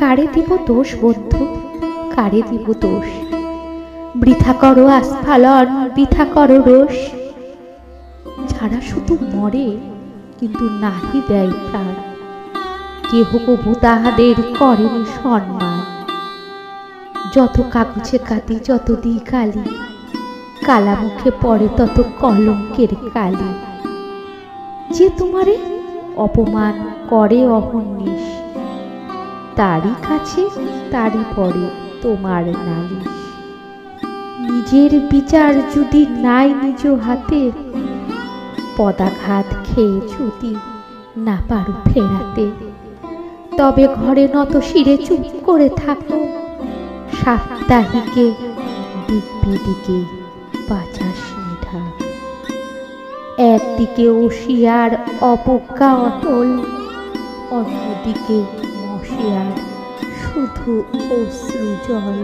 কারে দিব দোষ বন্ধু, কারে দিব দোষ? বৃথা করো আস্ফালন, বৃথা করো রোষ। যারা শুধু মরে কিন্তু নাহি দেয় প্রাণ, কেহ কবু তাহাদের করেনি সম্মান। যত কাগজে কাটি, যত দিই কালি, কালা মুখে পড়ে তত কলঙ্কের কালি। যে তোমারে অপমান করে অহর্নিশ, তারই কাছে তারই পড়ে তোমার নালিশ। নিজের বিচার যদি নাই নিজ হাতে, পদাঘাত খেয়ে যদি না পারো ফেরাতে, তবে ঘরে নত শিরে চুপ করে থাকো। সাপ্তাহিকে দিক বিদিকে 50 নিধা, একদিকে ওশিয়ার অবজ্ঞা অটল, অন্যদিকে মশিয়ার শুধু অশ্রু জল।